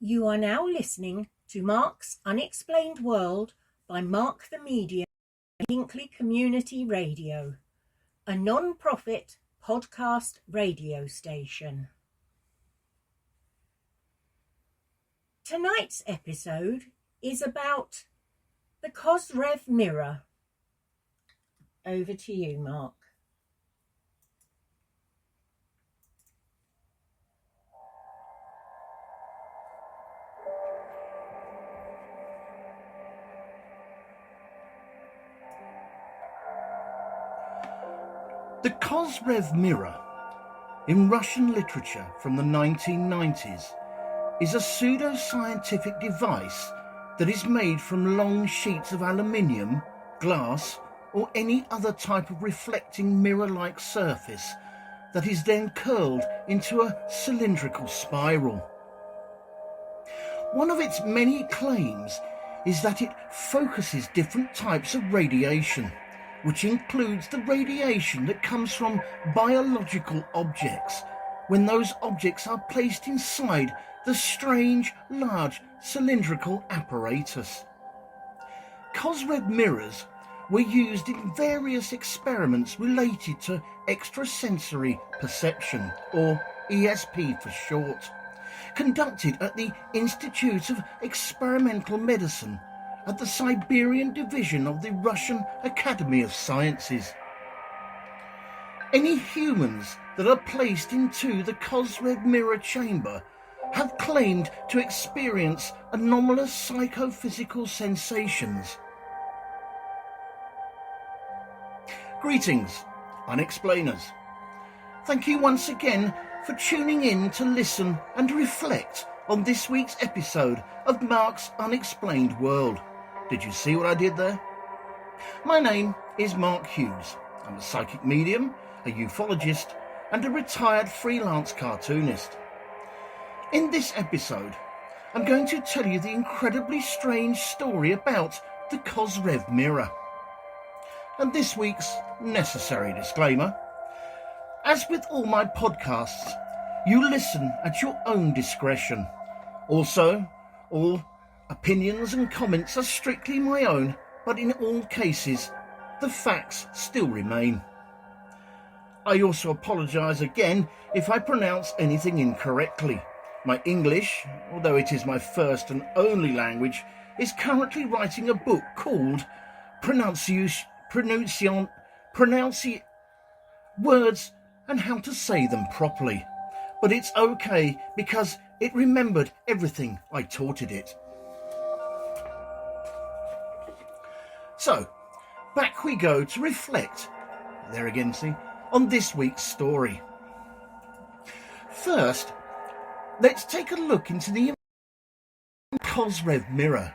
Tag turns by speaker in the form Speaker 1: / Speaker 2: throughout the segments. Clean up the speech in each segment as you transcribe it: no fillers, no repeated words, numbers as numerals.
Speaker 1: You are now listening to Mark's Unexplained World by Mark the Medium, Hinkley Community Radio, a non-profit podcast radio station. Tonight's episode is about the Kosyrev Mirror. Over to you, Mark.
Speaker 2: The Kosyrev Mirror, in Russian literature from the 1990s, is a pseudo-scientific device that is made from long sheets of aluminium, glass, or any other type of reflecting mirror-like surface that is then curled into a cylindrical spiral. One of its many claims is that it focuses different types of radiation, which includes the radiation that comes from biological objects when those objects are placed inside the strange, large, cylindrical apparatus. Kosyrev mirrors were used in various experiments related to extrasensory perception, or ESP for short, conducted at the Institute of Experimental Medicine at the Siberian division of the Russian Academy of Sciences. Any humans that are placed into the Kosyrev mirror chamber have claimed to experience anomalous psychophysical sensations. Greetings, Unexplainers. Thank you once again for tuning in to listen and reflect on this week's episode of Mark's Unexplained World. Did you see what I did there? My name is Mark Hughes. I'm a psychic medium, a ufologist, and a retired freelance cartoonist. In this episode, I'm going to tell you the incredibly strange story about the Kosyrev Mirror. And this week's necessary disclaimer: as with all my podcasts, you listen at your own discretion. Also, all opinions and comments are strictly my own, but in all cases, the facts still remain. I also apologise again if I pronounce anything incorrectly. My English, although it is my first and only language, is currently writing a book called Pronunciation Words and How to Say Them Properly. But it's okay because it remembered everything I taught it. So, back we go to reflect, there again see, on this week's story. First, let's take a look into the Kosyrev Mirror,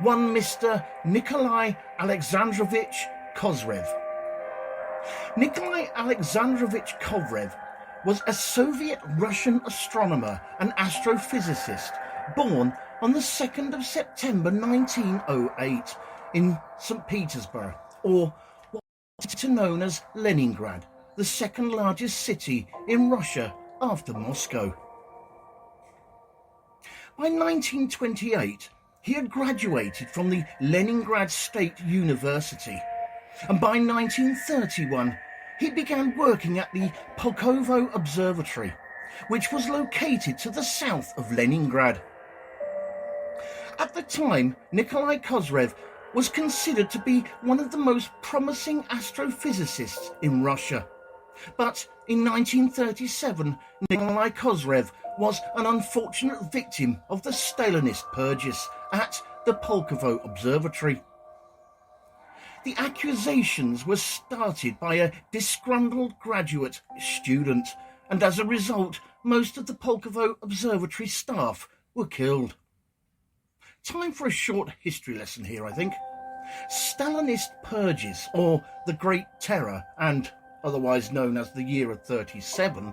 Speaker 2: one Mr. Nikolai Alexandrovich Kozyrev. Nikolai Alexandrovich Kozyrev was a Soviet-Russian astronomer and astrophysicist born on the 2nd of September 1908 in St. Petersburg, or what is known as Leningrad, the second largest city in Russia after Moscow. By 1928, he had graduated from the Leningrad State University, and by 1931, he began working at the Pulkovo Observatory, which was located to the south of Leningrad. At the time, Nikolai Kozyrev was considered to be one of the most promising astrophysicists in Russia. But in 1937, Nikolai Kozyrev was an unfortunate victim of the Stalinist purges at the Pulkovo Observatory. The accusations were started by a disgruntled graduate student, and as a result, most of the Pulkovo Observatory staff were killed. Time for a short history lesson here, I think. Stalinist purges, or the Great Terror, and otherwise known as the Year of 37,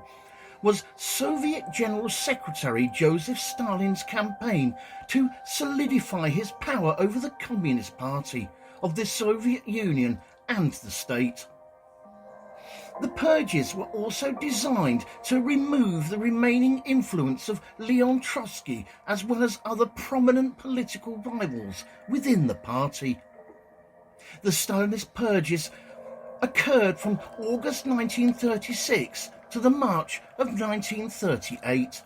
Speaker 2: was Soviet General Secretary Joseph Stalin's campaign to solidify his power over the Communist Party of the Soviet Union and the state. The purges were also designed to remove the remaining influence of Leon Trotsky as well as other prominent political rivals within the party. The Stalinist purges occurred from August 1936 to the March of 1938.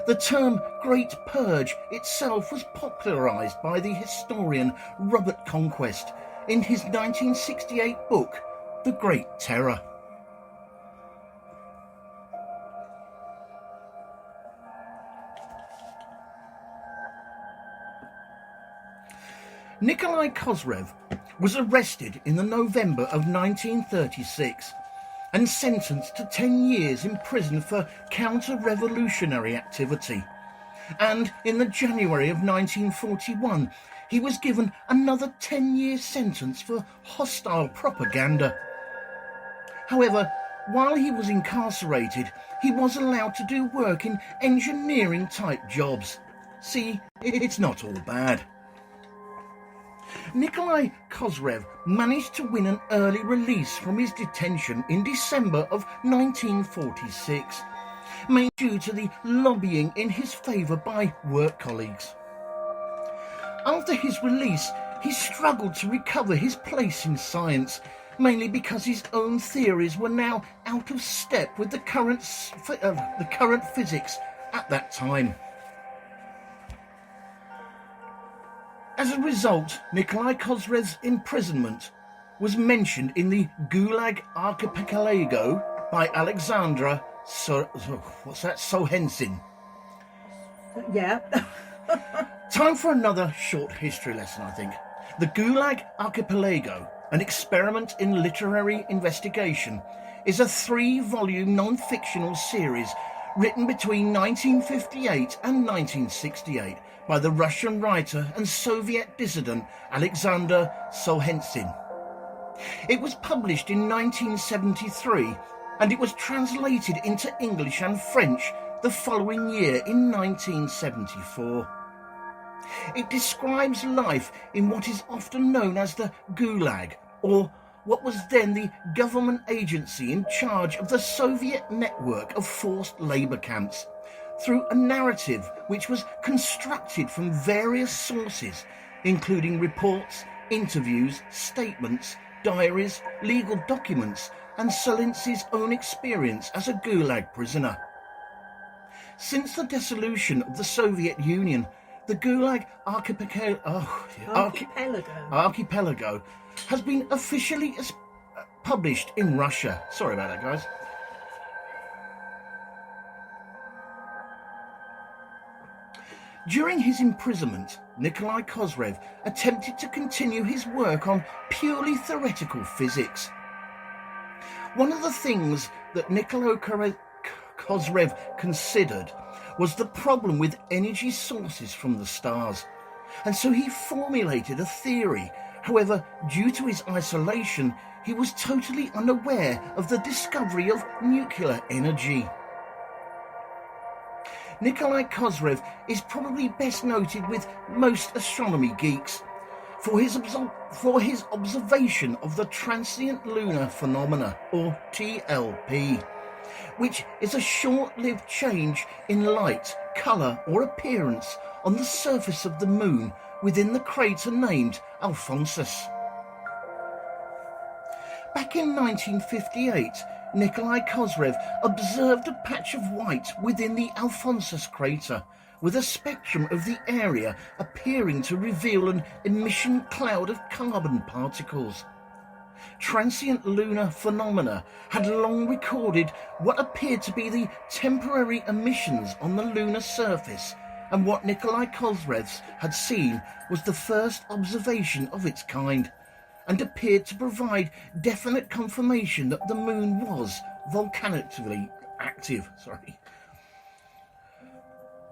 Speaker 2: The term Great Purge itself was popularised by the historian Robert Conquest in his 1968 book, The Great Terror. Nikolai Kozyrev was arrested in the November of 1936 and sentenced to 10 years in prison for counter-revolutionary activity. And in the January of 1941, he was given another 10-year sentence for hostile propaganda. However, while he was incarcerated, he was allowed to do work in engineering-type jobs. See, it's not all bad. Nikolai Kozyrev managed to win an early release from his detention in December of 1946, mainly due to the lobbying in his favour by work colleagues. After his release, he struggled to recover his place in science, mainly because his own theories were now out of step with the current physics at that time. As a result, Nikolai Kozyrev's imprisonment was mentioned in the Gulag Archipelago by Alexandra Solzhenitsyn.
Speaker 1: Yeah.
Speaker 2: Time for another short history lesson, I think. The Gulag Archipelago, an experiment in literary investigation, is a 3-volume non-fictional series written between 1958 and 1968 by the Russian writer and Soviet dissident Alexander Solzhenitsyn. It was published in 1973 and it was translated into English and French the following year in 1974. It describes life in what is often known as the Gulag, or what was then the government agency in charge of the Soviet network of forced labour camps, through a narrative which was constructed from various sources, including reports, interviews, statements, diaries, legal documents, and Solzhenitsyn's own experience as a Gulag prisoner. Since the dissolution of the Soviet Union, the Gulag Archipelago has been officially published in Russia. Sorry about that, guys. During his imprisonment, Nikolai Kozyrev attempted to continue his work on purely theoretical physics. One of the things that Nikolai Kozyrev considered was the problem with energy sources from the stars, and so he formulated a theory. However, due to his isolation, he was totally unaware of the discovery of nuclear energy. Nikolai Kozyrev is probably best noted with most astronomy geeks for his observation of the transient lunar phenomena, or TLP, which is a short-lived change in light, colour or appearance on the surface of the moon within the crater named Alphonsus. Back in 1958, Nikolai Kozyrev observed a patch of white within the Alphonsus crater, with a spectrum of the area appearing to reveal an emission cloud of carbon particles. Transient lunar phenomena had long recorded what appeared to be the temporary emissions on the lunar surface, and what Nikolai Kozyrev had seen was the first observation of its kind, and appeared to provide definite confirmation that the moon was volcanically active.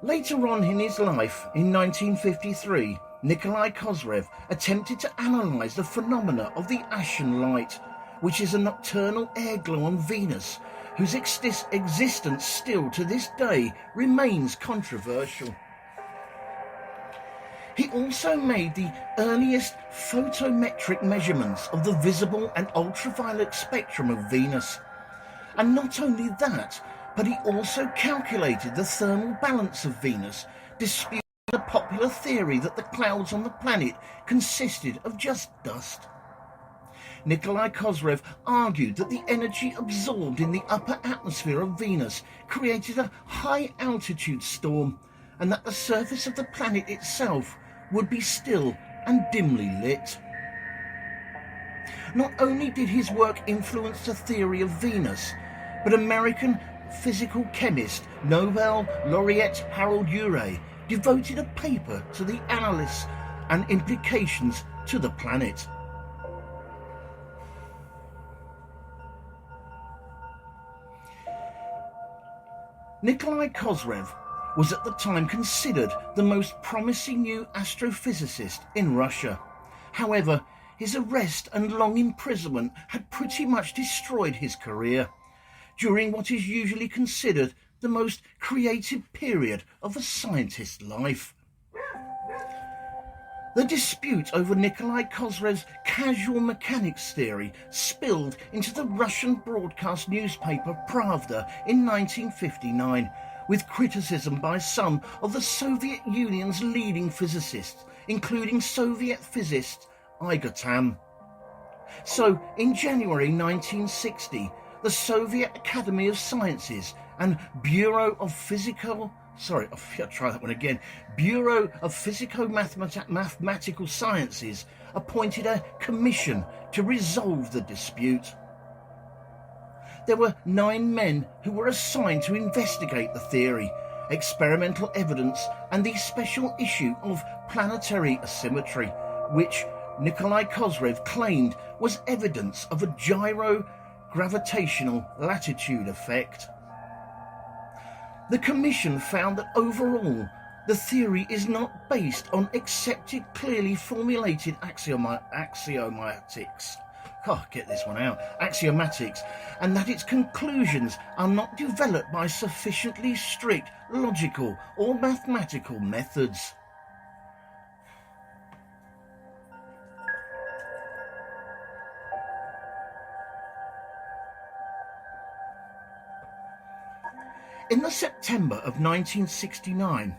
Speaker 2: Later on in his life, in 1953, Nikolai Kozyrev attempted to analyse the phenomena of the Ashen Light, which is a nocturnal airglow on Venus, whose existence still to this day remains controversial. He also made the earliest photometric measurements of the visible and ultraviolet spectrum of Venus. And not only that, but he also calculated the thermal balance of Venus, disputing the popular theory that the clouds on the planet consisted of just dust. Nikolai Kozyrev argued that the energy absorbed in the upper atmosphere of Venus created a high-altitude storm, and that the surface of the planet itself would be still and dimly lit. Not only did his work influence the theory of Venus, but American physical chemist Nobel laureate Harold Urey devoted a paper to the analysis and implications to the planet. Nikolai Kozyrev was at the time considered the most promising new astrophysicist in Russia. However, his arrest and long imprisonment had pretty much destroyed his career during what is usually considered the most creative period of a scientist's life. The dispute over Nikolai Kozyrev's casual mechanics theory spilled into the Russian broadcast newspaper Pravda in 1959, with criticism by some of the Soviet Union's leading physicists, including Soviet physicist Igor Tamm. So, in January 1960, the Soviet Academy of Sciences and Bureau of Physico-Mathematical Sciences appointed a commission to resolve the dispute. There were 9 men who were assigned to investigate the theory, experimental evidence, and the special issue of planetary asymmetry, which Nikolai Kozyrev claimed was evidence of a gyro-gravitational latitude effect. The commission found that overall, the theory is not based on accepted, clearly formulated axiomatics, and that its conclusions are not developed by sufficiently strict logical or mathematical methods. In the September of 1969,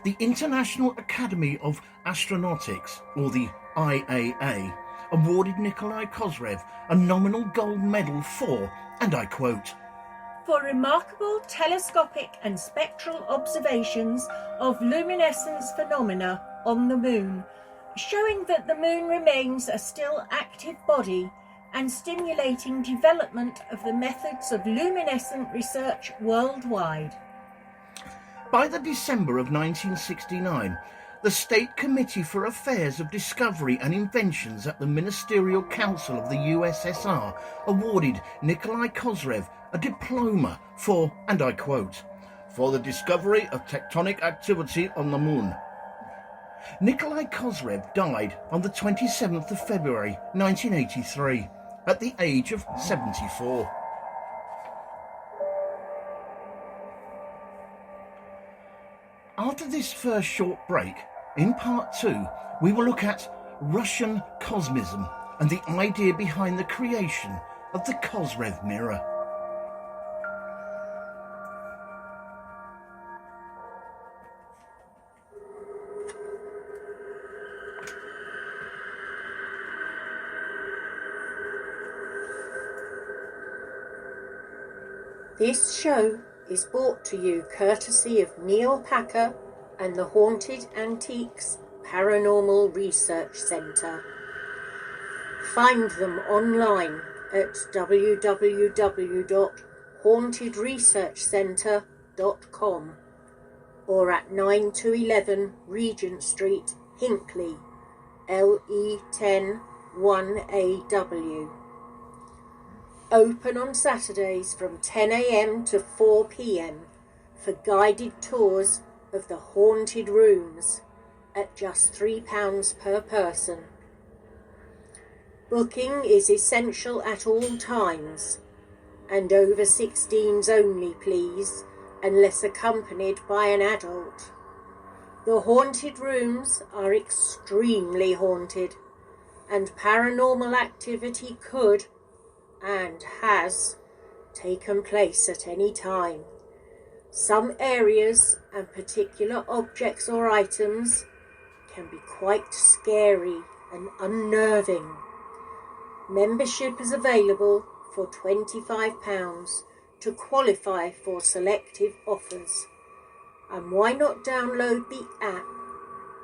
Speaker 2: the International Academy of Astronautics, or the IAA, awarded Nikolai Kozyrev a nominal gold medal for, and I quote,
Speaker 1: "For remarkable telescopic and spectral observations of luminescence phenomena on the moon, showing that the moon remains a still active body and stimulating development of the methods of luminescent research worldwide."
Speaker 2: By the December of 1969, the State Committee for Affairs of Discovery and Inventions at the Ministerial Council of the USSR awarded Nikolai Kozyrev a diploma for, and I quote, "for the discovery of tectonic activity on the moon." Nikolai Kozyrev died on the 27th of February 1983 at the age of 74. After this first short break, in part 2, we will look at Russian cosmism and the idea behind the creation of the Kosyrev Mirror.
Speaker 1: This show is brought to you courtesy of Neil Packer and the Haunted Antiques Paranormal Research Centre. Find them online at www.hauntedresearchcentre.com or at 9 to 11 Regent Street, Hinckley, LE10 1AW. Open on Saturdays from 10 a.m. to 4 p.m. for guided tours of the haunted rooms at just £3 per person. Booking is essential at all times, and over 16s only please, unless accompanied by an adult. The haunted rooms are extremely haunted, and paranormal activity could, and has, taken place at any time. Some areas and particular objects or items can be quite scary and unnerving. Membership is available for £25 to qualify for selective offers. And why not download the app,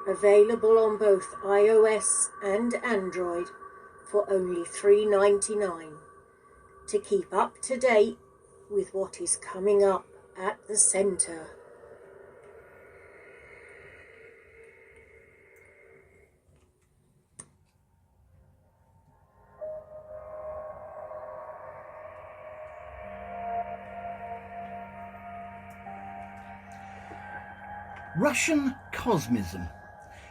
Speaker 1: available on both iOS and Android, for only $3.99, to keep up to date with what is coming up at the centre.
Speaker 2: Russian Cosmism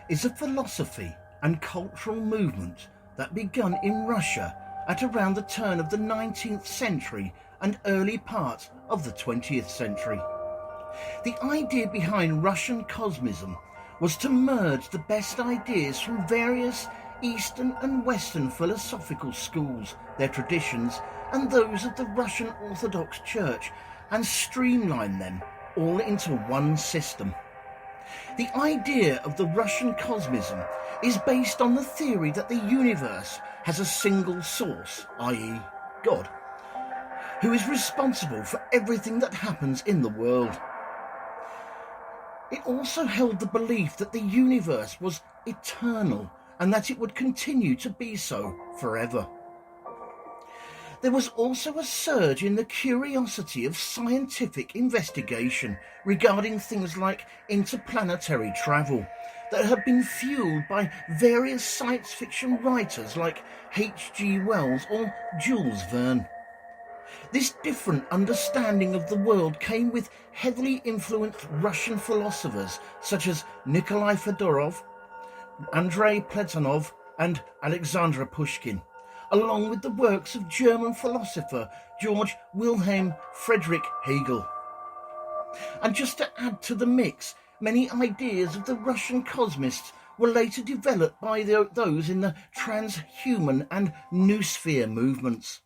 Speaker 2: is a philosophy and cultural movement that began in Russia at around the turn of the 19th century and early part of the 20th century. The idea behind Russian Cosmism was to merge the best ideas from various Eastern and Western philosophical schools, their traditions, and those of the Russian Orthodox Church, and streamline them all into one system. The idea of the Russian Cosmism is based on the theory that the universe has a single source, i.e. God, who is responsible for everything that happens in the world. It also held the belief that the universe was eternal and that it would continue to be so forever. There was also a surge in the curiosity of scientific investigation regarding things like interplanetary travel that had been fueled by various science fiction writers like H.G. Wells or Jules Verne. This different understanding of the world came with heavily influenced Russian philosophers such as Nikolai Fedorov, Andrei Platonov and Alexander Pushkin, along with the works of German philosopher Georg Wilhelm Friedrich Hegel. And just to add to the mix, many ideas of the Russian cosmists were later developed by those in the transhuman and noosphere movements.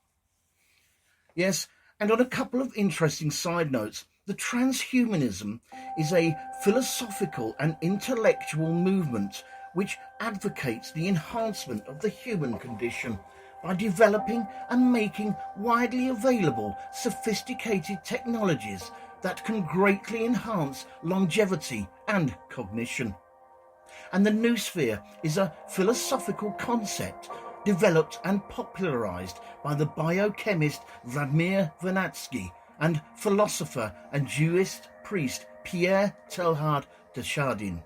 Speaker 2: Yes, and on a couple of interesting side notes, the transhumanism is a philosophical and intellectual movement which advocates the enhancement of the human condition by developing and making widely available sophisticated technologies that can greatly enhance longevity and cognition. And the noosphere is a philosophical concept developed and popularized by the biochemist Vladimir Vernadsky and philosopher and Jewish priest Pierre Teilhard de Chardin.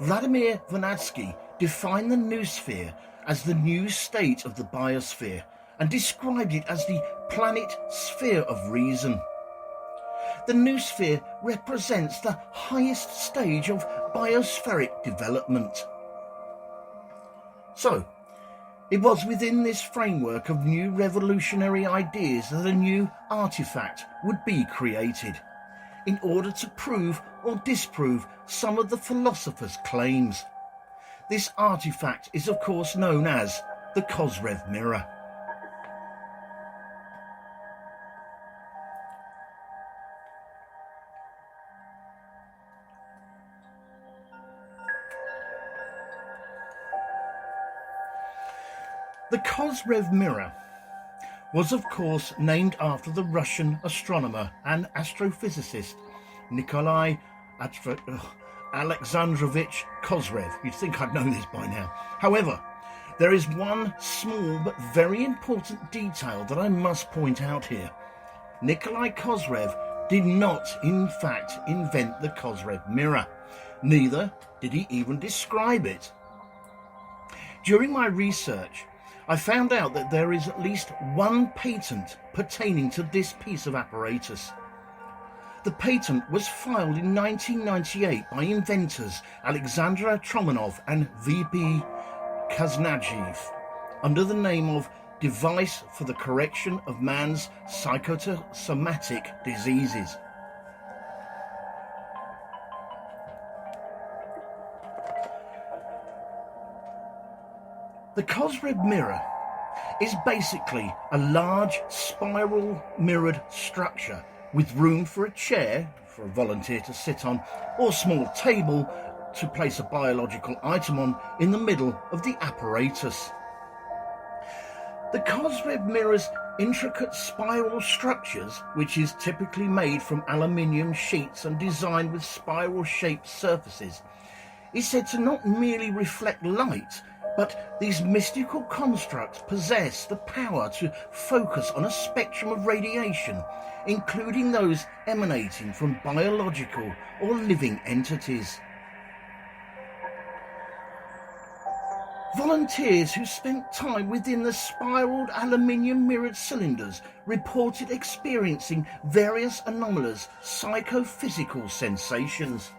Speaker 2: Vladimir Vernadsky defined the noosphere as the new state of the biosphere and described it as the planet sphere of reason. The noosphere represents the highest stage of biospheric development. So, it was within this framework of new revolutionary ideas that a new artifact would be created in order to prove or disprove some of the philosophers' claims. This artifact is of course known as the Kosyrev Mirror. The Kosyrev Mirror was of course named after the Russian astronomer and astrophysicist Nikolai Alexandrovich Kozyrev. You'd think I'd know this by now. However, there is one small but very important detail that I must point out here. Nikolai Kozyrev did not in fact invent the Kosyrev Mirror. Neither did he even describe it. During my research, I found out that there is at least one patent pertaining to this piece of apparatus. The patent was filed in 1998 by inventors Alexander Tromanov and V.P. Kaznadjev under the name of Device for the Correction of Man's Psychosomatic Diseases. The Kosyrev Mirror is basically a large spiral mirrored structure with room for a chair for a volunteer to sit on, or a small table to place a biological item on in the middle of the apparatus. The Kosyrev Mirror's intricate spiral structures, which is typically made from aluminium sheets and designed with spiral-shaped surfaces, is said to not merely reflect light, but these mystical constructs possess the power to focus on a spectrum of radiation, including those emanating from biological or living entities. Volunteers who spent time within the spiraled aluminium mirrored cylinders reported experiencing various anomalous psychophysical sensations.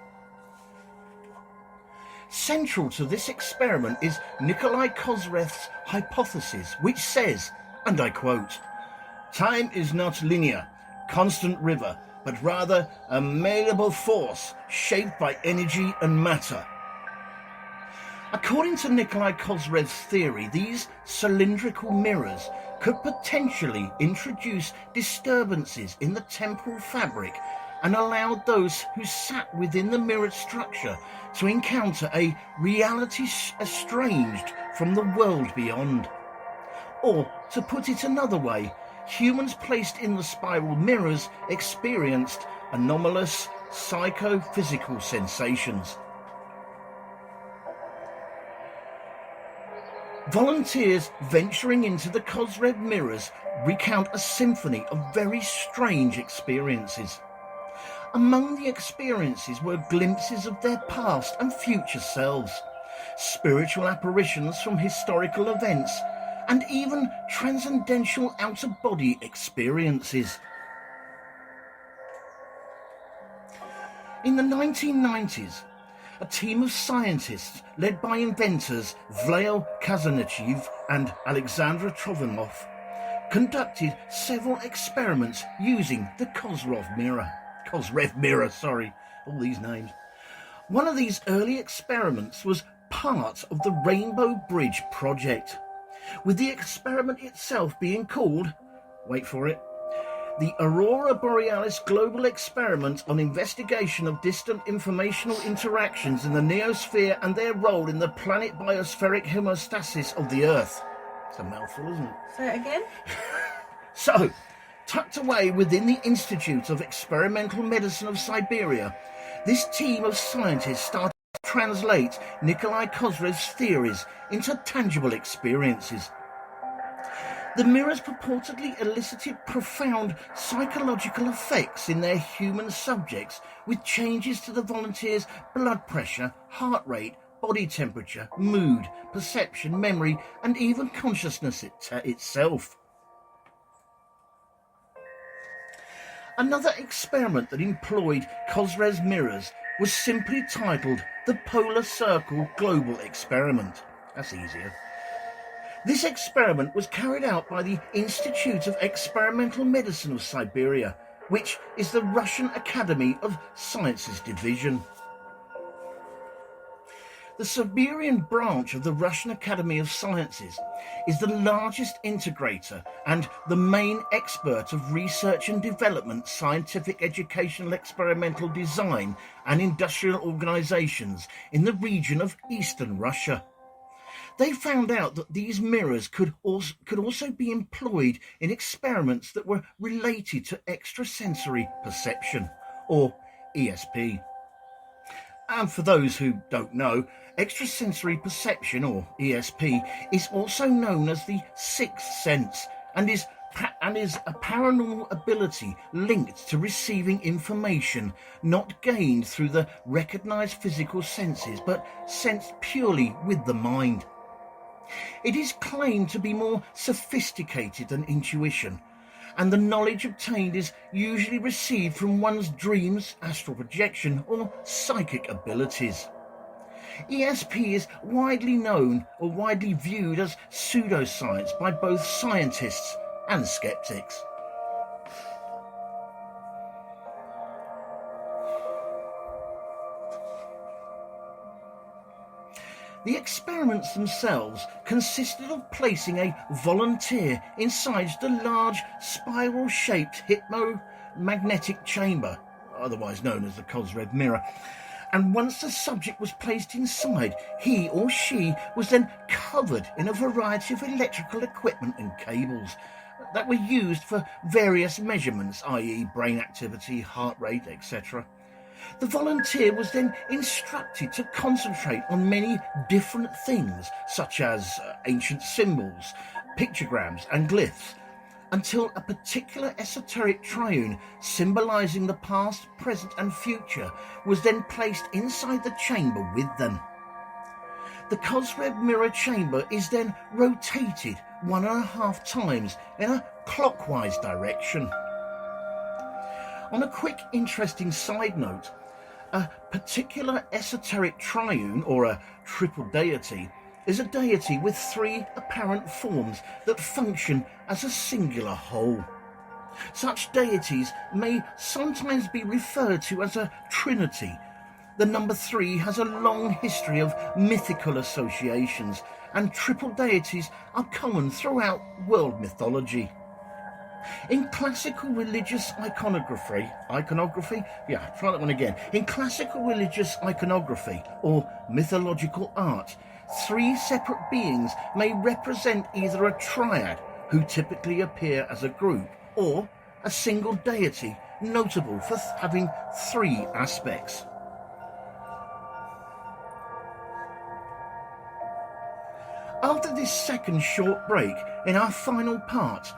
Speaker 2: Central to this experiment is Nikolai Kozyrev's hypothesis, which says, and I quote, "Time is not linear, constant river, but rather a malleable force shaped by energy and matter." According to Nikolai Kozyrev's theory, these cylindrical mirrors could potentially introduce disturbances in the temporal fabric and allowed those who sat within the mirrored structure to encounter a reality estranged from the world beyond. Or, to put it another way, humans placed in the spiral mirrors experienced anomalous psychophysical sensations. Volunteers venturing into the Kosyrev mirrors recount a symphony of very strange experiences. Among the experiences were glimpses of their past and future selves, spiritual apparitions from historical events, and even transcendental out-of-body experiences. In the 1990s, a team of scientists led by inventors Vladimir Kozyrev and Alexander Trovanov conducted several experiments using the Kosyrev Mirror, all these names. One of these early experiments was part of the Rainbow Bridge project, with the experiment itself being called, wait for it, the Aurora Borealis Global Experiment on Investigation of Distant Informational Interactions in the Neosphere and their role in the planet biospheric homeostasis of the Earth. It's a mouthful, isn't it?
Speaker 1: Say it again.
Speaker 2: So, tucked away within the Institute of Experimental Medicine of Siberia, this team of scientists started to translate Nikolai Kozyrev's theories into tangible experiences. The mirrors purportedly elicited profound psychological effects in their human subjects, with changes to the volunteers' blood pressure, heart rate, body temperature, mood, perception, memory, and even consciousness itself. Another experiment that employed Kozyrev's mirrors was simply titled the Polar Circle Global Experiment. That's easier. This experiment was carried out by the Institute of Experimental Medicine of Siberia, which is the Russian Academy of Sciences division. The Siberian branch of the Russian Academy of Sciences is the largest integrator and the main expert of research and development, scientific, educational, experimental design and industrial organizations in the region of Eastern Russia. They found out that these mirrors could also be employed in experiments that were related to extrasensory perception, or ESP. And for those who don't know, extrasensory perception, or ESP, is also known as the sixth sense and is a paranormal ability linked to receiving information not gained through the recognized physical senses but sensed purely with the mind. It is claimed to be more sophisticated than intuition, and the knowledge obtained is usually received from one's dreams, astral projection, or psychic abilities. ESP is widely known or widely viewed as pseudoscience by both scientists and skeptics. The experiments themselves consisted of placing a volunteer inside the large spiral-shaped hypnomagnetic chamber, otherwise known as the Kosyrev Mirror, and once the subject was placed inside, he or she was then covered in a variety of electrical equipment and cables that were used for various measurements, i.e. brain activity, heart rate, etc. The volunteer was then instructed to concentrate on many different things, such as ancient symbols, pictograms and glyphs, until a particular esoteric triune symbolising the past, present and future was then placed inside the chamber with them. The Kosyrev Mirror chamber is then rotated 1.5 times in a clockwise direction. On a quick interesting side note, a particular esoteric triune, or a triple deity, is a deity with 3 apparent forms that function as a singular whole. Such deities may sometimes be referred to as a trinity. The number 3 has a long history of mythical associations, and triple deities are common throughout world mythology. In classical religious iconography, In classical religious iconography or mythological art, 3 separate beings may represent either a triad, who typically appear as a group, or a single deity, notable for having 3 aspects. After this second short break, in our final part,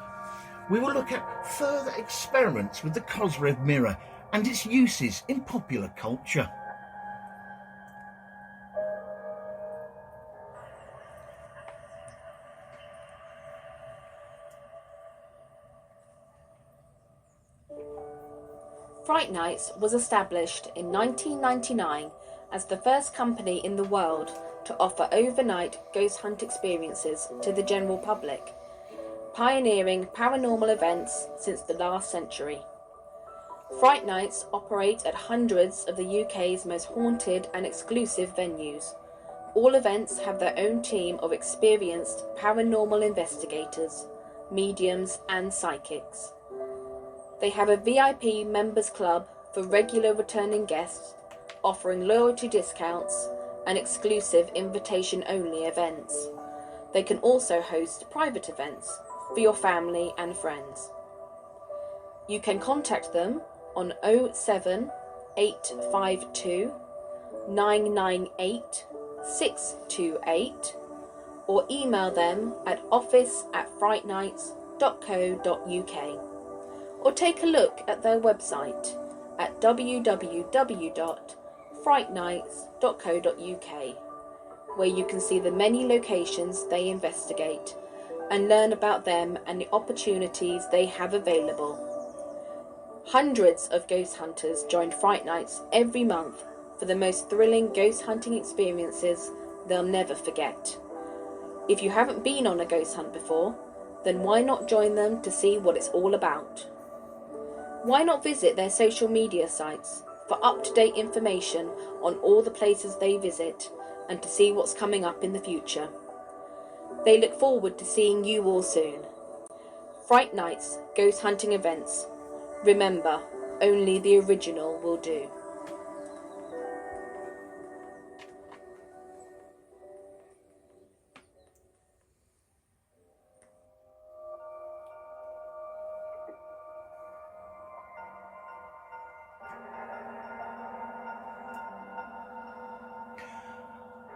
Speaker 2: we will look at further experiments with the Kosyrev Mirror and its uses in popular culture.
Speaker 3: Fright Nights was established in 1999 as the first company in the world to offer overnight ghost hunt experiences to the general public, pioneering paranormal events since the last century. Fright Nights operate at hundreds of the UK's most haunted and exclusive venues. All events have their own team of experienced paranormal investigators, mediums and psychics. They have a VIP members club for regular returning guests, offering loyalty discounts and exclusive invitation-only events. They can also host private events for your family and friends. You can contact them on 07852 998 628 or email them at office@frightnights.co.uk, or take a look at their website at www.frightnights.co.uk, where you can see the many locations they investigate and learn about them and the opportunities they have available. Hundreds of ghost hunters join Fright Nights every month for the most thrilling ghost hunting experiences they'll never forget. If you haven't been on a ghost hunt before, then why not join them to see what it's all about? Why not visit their social media sites for up-to-date information on all the places they visit and to see what's coming up in the future? They look forward to seeing you all soon. Fright Nights Ghost Hunting Events. Remember, only the original will do.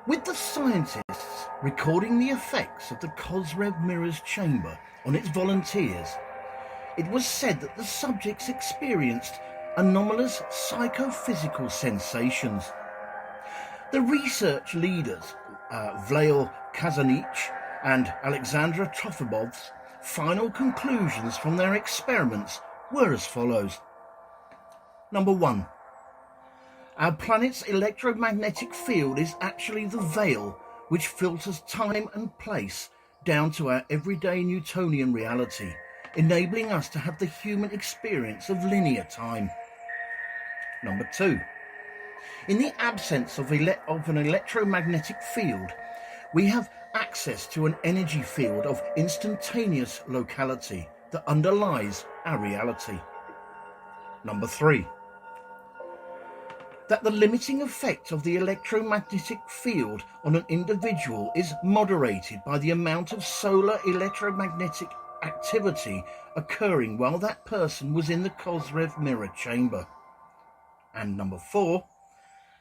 Speaker 2: With the scientists recording the effects of the Kosyrev Mirror's chamber on its volunteers, it was said that the subjects experienced anomalous psychophysical sensations. The research leaders, Vlail Kazanich and Alexandra Trofimov's final conclusions from their experiments were as follows. Number 1. Our planet's electromagnetic field is actually the veil which filters time and place down to our everyday Newtonian reality, enabling us to have the human experience of linear time. Number 2. In the absence of an electromagnetic field, we have access to an energy field of instantaneous locality that underlies our reality. Number 3. That the limiting effect of the electromagnetic field on an individual is moderated by the amount of solar electromagnetic activity occurring while that person was in the Kosyrev mirror chamber. And number 4,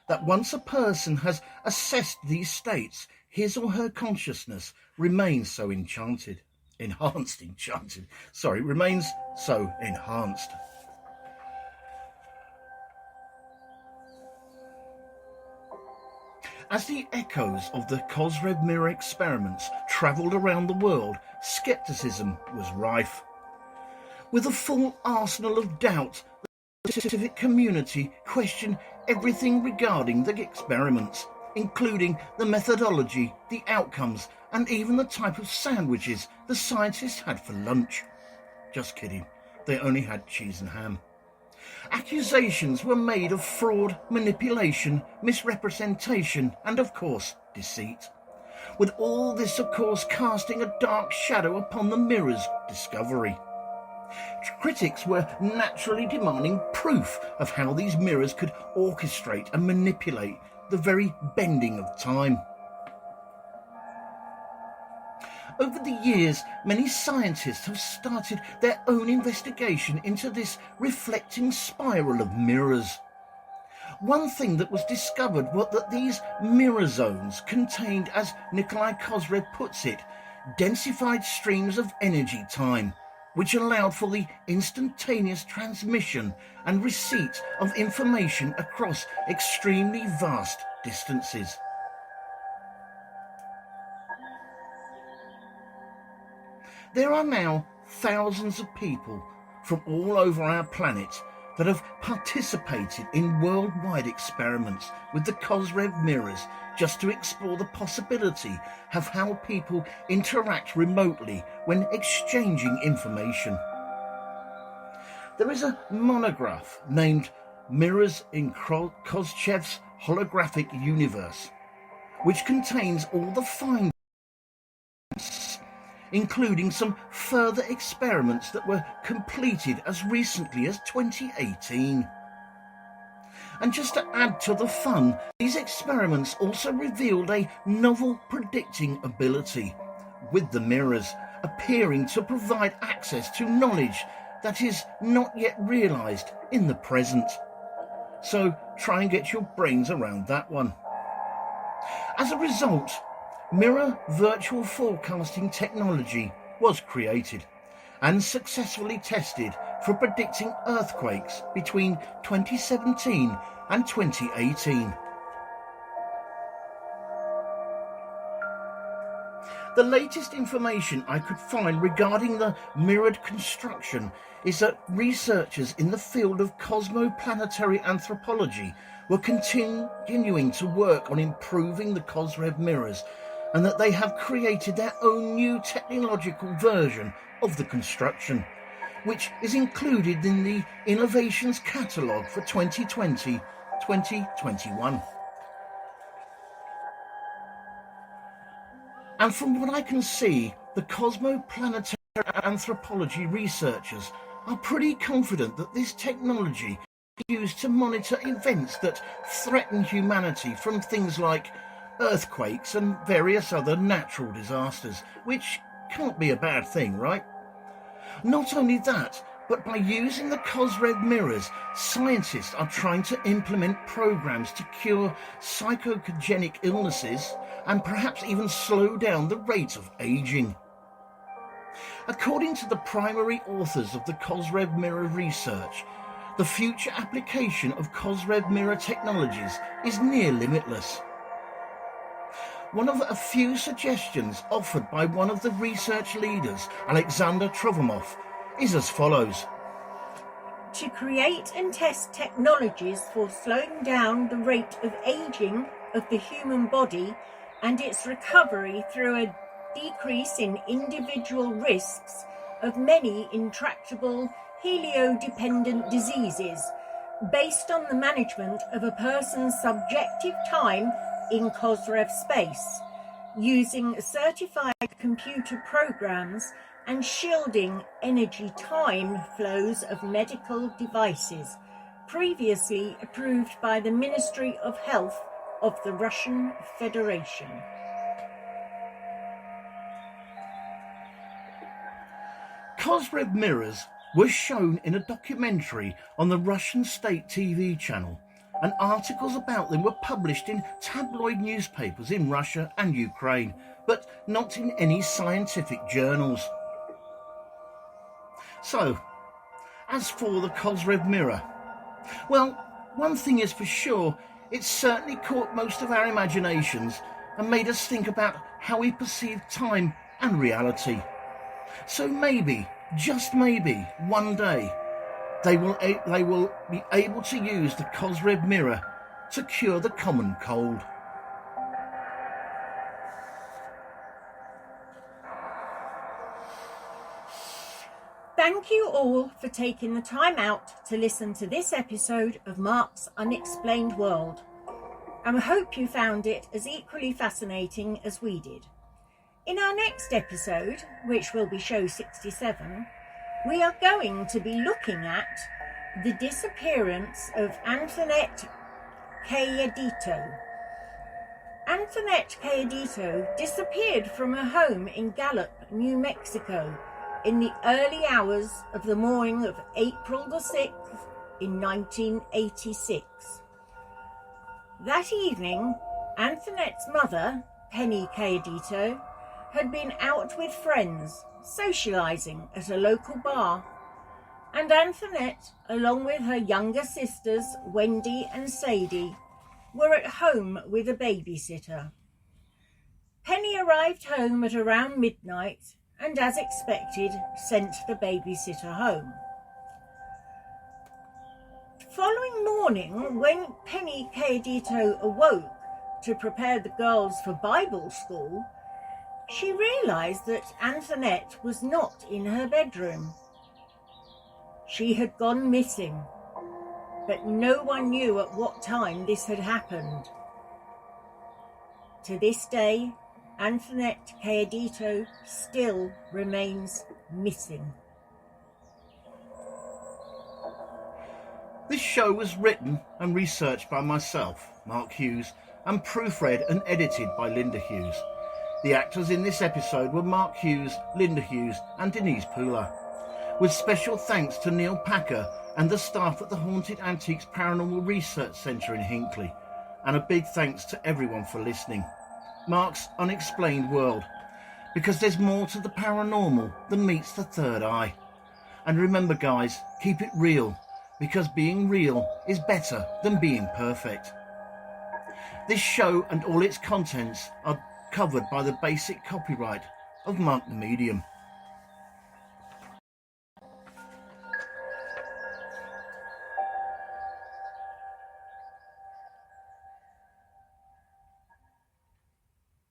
Speaker 2: that once a person has assessed these states, his or her consciousness remains so enhanced. As the echoes of the Kosyrev Mirror experiments travelled around the world, scepticism was rife. With a full arsenal of doubt, the scientific community questioned everything regarding the experiments, including the methodology, the outcomes, and even the type of sandwiches the scientists had for lunch. Just kidding, they only had cheese and ham. Accusations were made of fraud, manipulation, misrepresentation, and of course, deceit. With all this, of course, casting a dark shadow upon the mirror's discovery. Critics were naturally demanding proof of how these mirrors could orchestrate and manipulate the very bending of time. Over the years, many scientists have started their own investigation into this reflecting spiral of mirrors. One thing that was discovered was that these mirror zones contained, as Nikolai Kozyrev puts it, densified streams of energy time, which allowed for the instantaneous transmission and receipt of information across extremely vast distances. There are now thousands of people from all over our planet that have participated in worldwide experiments with the Kosyrev mirrors just to explore the possibility of how people interact remotely when exchanging information. There is a monograph named Mirrors in Kozyerev's Holographic Universe, which contains all the findings, including some further experiments that were completed as recently as 2018. And just to add to the fun, these experiments also revealed a novel predicting ability, with the mirrors appearing to provide access to knowledge that is not yet realised in the present. So try and get your brains around that one. As a result, mirror virtual forecasting technology was created and successfully tested for predicting earthquakes between 2017 and 2018. The latest information I could find regarding the mirrored construction is that researchers in the field of cosmoplanetary anthropology were continuing to work on improving the Kosyrev mirrors, and that they have created their own new technological version of the construction, which is included in the Innovations Catalogue for 2020-2021. And from what I can see, the cosmoplanetary anthropology researchers are pretty confident that this technology is used to monitor events that threaten humanity, from things like earthquakes and various other natural disasters, which can't be a bad thing, right? Not only that, but by using the Kosyrev mirrors, scientists are trying to implement programs to cure psychogenic illnesses and perhaps even slow down the rate of aging. According to the primary authors of the Kosyrev mirror research, the future application of Kosyrev mirror technologies is near limitless. One of a few suggestions offered by one of the research leaders, Alexander Trovimov, is as follows.
Speaker 1: To create and test technologies for slowing down the rate of aging of the human body and its recovery through a decrease in individual risks of many intractable helio-dependent diseases, based on the management of a person's subjective time in Kozyrev space, using certified computer programs and shielding energy time flows of medical devices, previously approved by the Ministry of Health of the Russian Federation.
Speaker 2: Kosyrev mirrors were shown in a documentary on the Russian state TV channel, and articles about them were published in tabloid newspapers in Russia and Ukraine, but not in any scientific journals. So, as for the Kosyrev Mirror, well, one thing is for sure, it certainly caught most of our imaginations and made us think about how we perceive time and reality. So maybe, just maybe, one day, they will be able to use the Kosyrev Mirror to cure the common cold.
Speaker 1: Thank you all for taking the time out to listen to this episode of Mark's Unexplained World, and I hope you found it as equally fascinating as we did. In our next episode, which will be show 67, we are going to be looking at the disappearance of Antoinette Cayedito. Antoinette Cayedito disappeared from her home in Gallup, New Mexico, in the early hours of the morning of April the 6th in 1986. That evening, Antoinette's mother, Penny Cayedito, had been out with friends, socialising at a local bar, and Antoinette, along with her younger sisters, Wendy and Sadie, were at home with a babysitter. Penny arrived home at around midnight and, as expected, sent the babysitter home. Following morning, when Penny Cayedito awoke to prepare the girls for Bible school, she realised that Antoinette was not in her bedroom. She had gone missing, but no one knew at what time this had happened. To this day, Antoinette Cayedito still remains missing.
Speaker 2: This show was written and researched by myself, Mark Hughes, and proofread and edited by Linda Hughes. The actors in this episode were Mark Hughes, Linda Hughes and Denise Poolar, with special thanks to Neil Packer and the staff at the Haunted Antiques Paranormal Research Centre in Hinckley, and a big thanks to everyone for listening. Mark's Unexplained World, because there's more to the paranormal than meets the third eye. And remember guys, keep it real, because being real is better than being perfect. This show and all its contents are covered by the basic copyright of Mark the Medium.